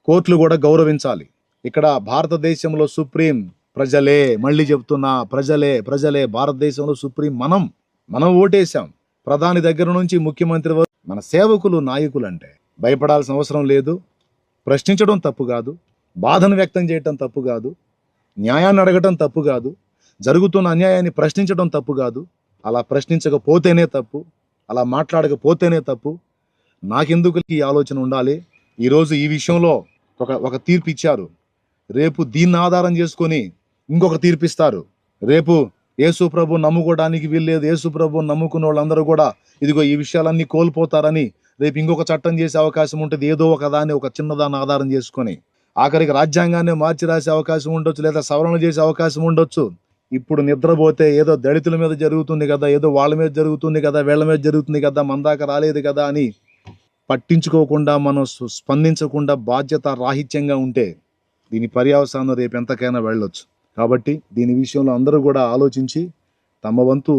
కోర్టులు కూడా గౌరవించాలి. ఇక్కడ భారతదేశంలో సుప్రీం ప్రజలే. మళ్ళీ చెప్తున్నా, ప్రజలే. భారతదేశంలో సుప్రీం మనం ఓటేశాం. ప్రధాని దగ్గర నుంచి ముఖ్యమంత్రి వరకు మన సేవకులు, నాయకులు అంటే భయపడాల్సిన అవసరం లేదు. ప్రశ్నించడం తప్పు కాదు, బాధను వ్యక్తం చేయటం తప్పు కాదు, న్యాయాన్ని అడగటం తప్పు కాదు, జరుగుతున్న అన్యాయాన్ని ప్రశ్నించడం తప్పు కాదు. అలా ప్రశ్నించకపోతేనే తప్పు, అలా మాట్లాడకపోతేనే తప్పు. నాకెందుకు ఈ ఆలోచన ఉండాలి? ఈరోజు ఈ విషయంలో ఒక తీర్పు ఇచ్చారు, రేపు దీన్ని ఆధారం చేసుకొని ఇంకొక తీర్పిస్తారు. రేపు యేసు ప్రభు నమ్ముకోవడానికి వీల్లేదు, యేసు ప్రభు నమ్ముకున్న వాళ్ళందరూ కూడా ఇదిగో ఈ విషయాలన్నీ కోల్పోతారని రేపు ఇంకొక చట్టం చేసే అవకాశం ఉంటుంది. ఏదో ఒక దాన్ని, ఒక చిన్నదాన్ని ఆధారం చేసుకొని ఆఖరికి రాజ్యాంగాన్ని మార్చి రాసే అవకాశం ఉండొచ్చు, లేదా సవరణ చేసే అవకాశం ఉండొచ్చు. ఇప్పుడు నిద్రపోతే ఏదో దళితుల మీద జరుగుతుంది కదా, ఏదో వాళ్ళ మీద జరుగుతుంది కదా, వీళ్ళ మీద జరుగుతుంది కదా, మన దాకా రాలేదు కదా అని పట్టించుకోకుండా, మనం స్పందించకుండా బాధ్యత రాహిత్యంగా ఉంటే దీని పర్యవసానం రేపు ఎంతకైనా వెళ్ళొచ్చు. కాబట్టి దీని విషయంలో అందరూ కూడా ఆలోచించి తమ వంతు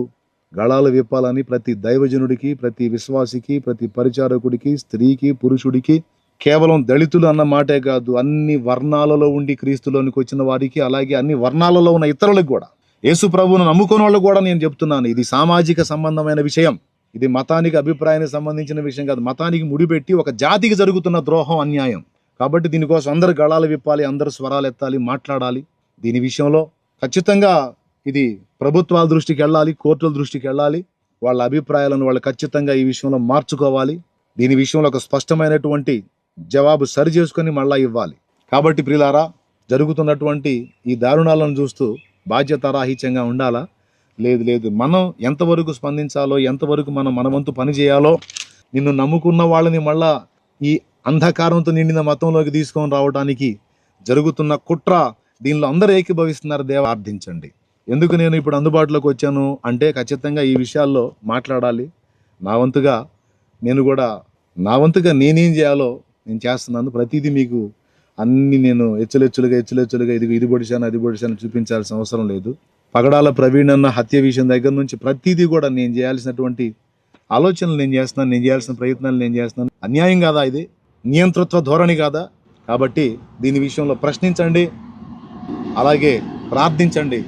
గళాలు విప్పాలని ప్రతి దైవజనుడికి, ప్రతి విశ్వాసికి, ప్రతి పరిచారకుడికి, స్త్రీకి, పురుషుడికి, కేవలం దళితులు అన్న మాటే కాదు, అన్ని వర్ణాలలో ఉండి క్రీస్తులోనికి వచ్చిన వారికి, అలాగే అన్ని వర్ణాలలో ఉన్న ఇతరులకు కూడా, యేసు ప్రభువును నమ్ముకున్న వాళ్ళు కూడా నేను చెప్తున్నాను, ఇది సామాజిక సంబంధమైన విషయం. ఇది మతానికి, అభిప్రాయానికి సంబంధించిన విషయం కాదు. మతానికి ముడిపెట్టి ఒక జాతికి జరుగుతున్న ద్రోహం, అన్యాయం. కాబట్టి దీనికోసం అందరు గళాలు విప్పాలి, అందరు స్వరాలు ఎత్తాలి, మాట్లాడాలి. దీని విషయంలో ఖచ్చితంగా ఇది ప్రభుత్వాల దృష్టికి వెళ్ళాలి, కోర్టుల దృష్టికి వెళ్ళాలి. వాళ్ళ అభిప్రాయాలను వాళ్ళు ఖచ్చితంగా ఈ విషయంలో మార్చుకోవాలి. దీని విషయంలో ఒక స్పష్టమైనటువంటి జవాబు సరి చేసుకొని మళ్ళా ఇవ్వాలి. కాబట్టి ప్రియులారా, జరుగుతున్నటువంటి ఈ దారుణాలను చూస్తూ బాధ్యతారాహిత్యంగా ఉండాలా? లేదు. మనం ఎంతవరకు స్పందించాలో, ఎంతవరకు మనం మన వంతు పని చేయాలో, నిన్ను నమ్ముకున్న వాళ్ళని మళ్ళా ఈ అంధకారంతో నిండిన మతంలోకి తీసుకొని రావడానికి జరుగుతున్న కుట్ర, దీనిలో అందరూ ఏకీభవిస్తున్నారు. ప్రార్థించండి. ఎందుకు నేను ఇప్పుడు అందుబాటులోకి వచ్చాను అంటే ఖచ్చితంగా ఈ విషయాల్లో మాట్లాడాలి. నా వంతుగా నేనేం చేయాలో నేను చేస్తున్నాను. ప్రతిదీ మీకు అన్ని నేను హెచ్చులెచ్చులుగా ఇది పొడిచాను, అది పొడిచాను చూపించాల్సిన అవసరం లేదు. పగడాల ప్రవీణ్ అన్న హత్య విషయం దగ్గర నుంచి ప్రతిదీ కూడా నేను చేయాల్సినటువంటి ఆలోచనలు నేను చేస్తున్నాను, నేను చేయాల్సిన ప్రయత్నాలు నేను చేస్తున్నాను. అన్యాయం కాదా ఇది? నియంతృత్వ ధోరణి కాదా? కాబట్టి దీని విషయంలో ప్రశ్నించండి, అలాగే ప్రార్థించండి.